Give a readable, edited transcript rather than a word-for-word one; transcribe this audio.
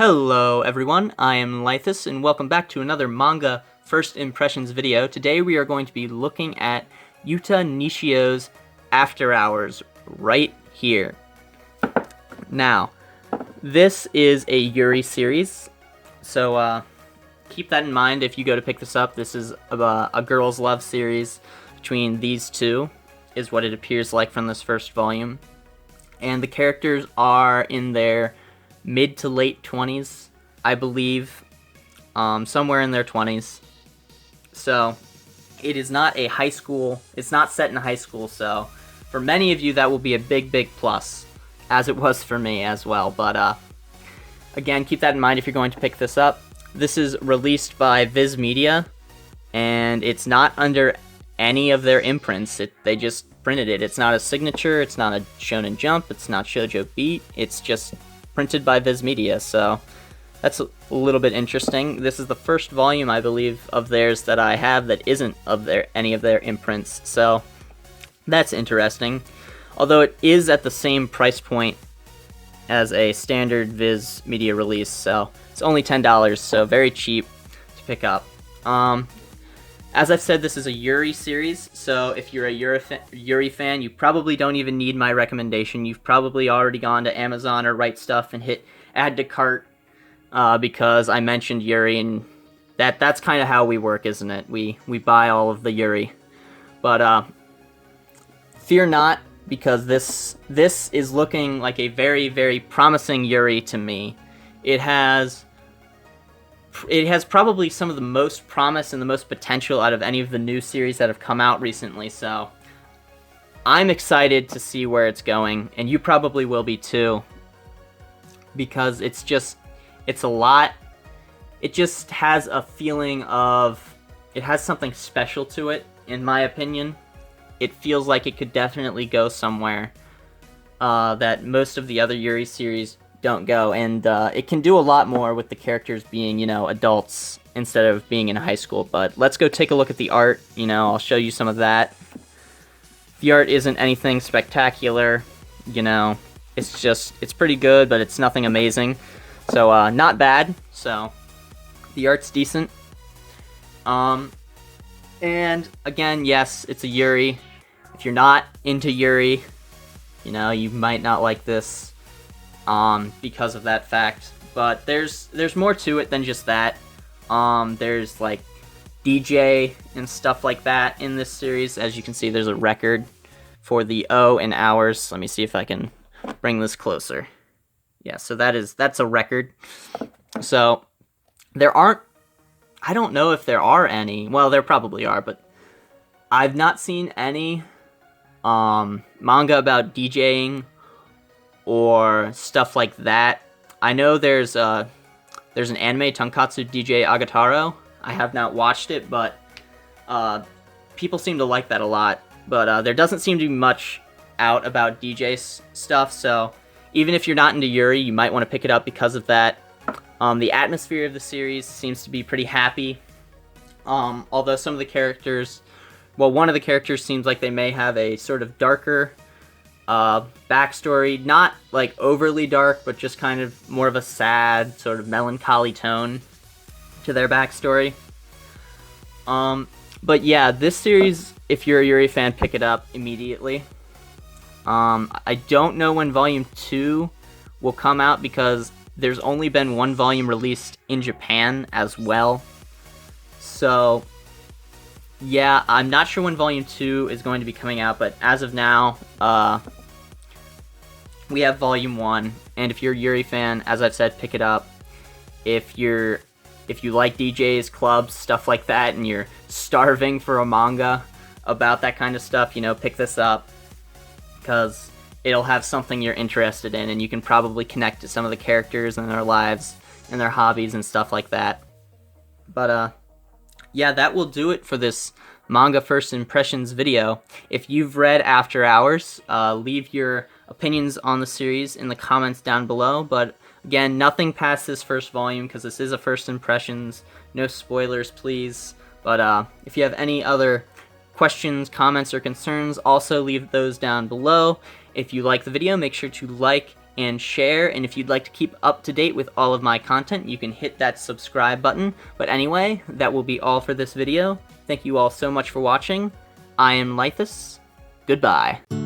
Hello everyone, I am Laethas and welcome back to another manga first impressions video. Today we are going to be looking at Yuuta Nishio's After Hours right here. Now, this is a Yuri series, so keep that in mind if you go to pick this up. This is a girls' love series between these two, is what it appears like from this first volume. And the characters are in their mid to late 20s, I believe, somewhere in their 20s. So it is not a high school, it's not set in high school, so for many of you that will be a big plus, as it was for me as well. But again, keep that in mind if you're going to pick this up. This is released by Viz Media, and it's not under any of their imprints. They just printed it. It's not a signature, it's not a Shonen Jump, it's not Shoujo Beat, it's just printed by Viz Media, so that's a little bit interesting. This is the first volume, I believe, of theirs that I have that isn't of any of their imprints, so that's interesting. Although it is at the same price point as a standard Viz Media release, so it's only $10, so very cheap to pick up. As I've said, this is a Yuri series, so if you're a Yuri fan, you probably don't even need my recommendation. You've probably already gone to Amazon or Right Stuff and hit add to cart because I mentioned Yuri, and that's kind of how we work, isn't it? We buy all of the Yuri. But fear not, because this is looking like a very promising Yuri to me. It has probably some of the most promise and the most potential out of any of the new series that have come out recently, so I'm excited to see where it's going, and you probably will be too, because it's a lot. It just has a feeling of, it has something special to it, in my opinion. It feels like it could definitely go somewhere that most of the other Yuri series don't go, and it can do a lot more with the characters being, adults instead of being in high school. But let's go take a look at the art. I'll show you some of that. The art isn't anything spectacular, it's pretty good, but it's nothing amazing, so not bad. So the art's decent. And again, yes, it's a Yuri. If you're not into Yuri, you might not like this because of that fact, but there's more to it than just that. There's like DJ and stuff like that in this series. As you can see, there's a record for the O in hours. Let me see if I can bring this closer. Yeah, so that's a record. So I don't know if there are any, well, there probably are, but I've not seen any manga about DJing or stuff like that. I know there's an anime, Tonkatsu DJ Agataro. I have not watched it, but people seem to like that a lot. But there doesn't seem to be much out about DJ stuff, so even if you're not into Yuri, you might want to pick it up because of that. The atmosphere of the series seems to be pretty happy, although some of the characters, well, one of the characters seems like they may have a sort of darker backstory, not like overly dark, but just kind of more of a sad, sort of melancholy tone to their backstory. But yeah, this series, if you're a Yuri fan, pick it up immediately. I don't know when Volume 2 will come out, because there's only been one volume released in Japan as well. So yeah, I'm not sure when Volume 2 is going to be coming out, but as of now, we have Volume 1, and if you're a Yuri fan, as I've said, pick it up. If you like DJs, clubs, stuff like that, and you're starving for a manga about that kind of stuff, pick this up, because it'll have something you're interested in, and you can probably connect to some of the characters and their lives and their hobbies and stuff like that. But yeah, that will do it for this manga first impressions video. If you've read After Hours, leave your opinions on the series in the comments down below. But again, nothing past this first volume, because this is a first impressions. No spoilers, please. But if you have any other questions, comments, or concerns, also leave those down below. If you like the video, make sure to like and share, and if you'd like to keep up to date with all of my content, you can hit that subscribe button. But anyway, that will be all for this video. Thank you all so much for watching. I am Laethas. Goodbye.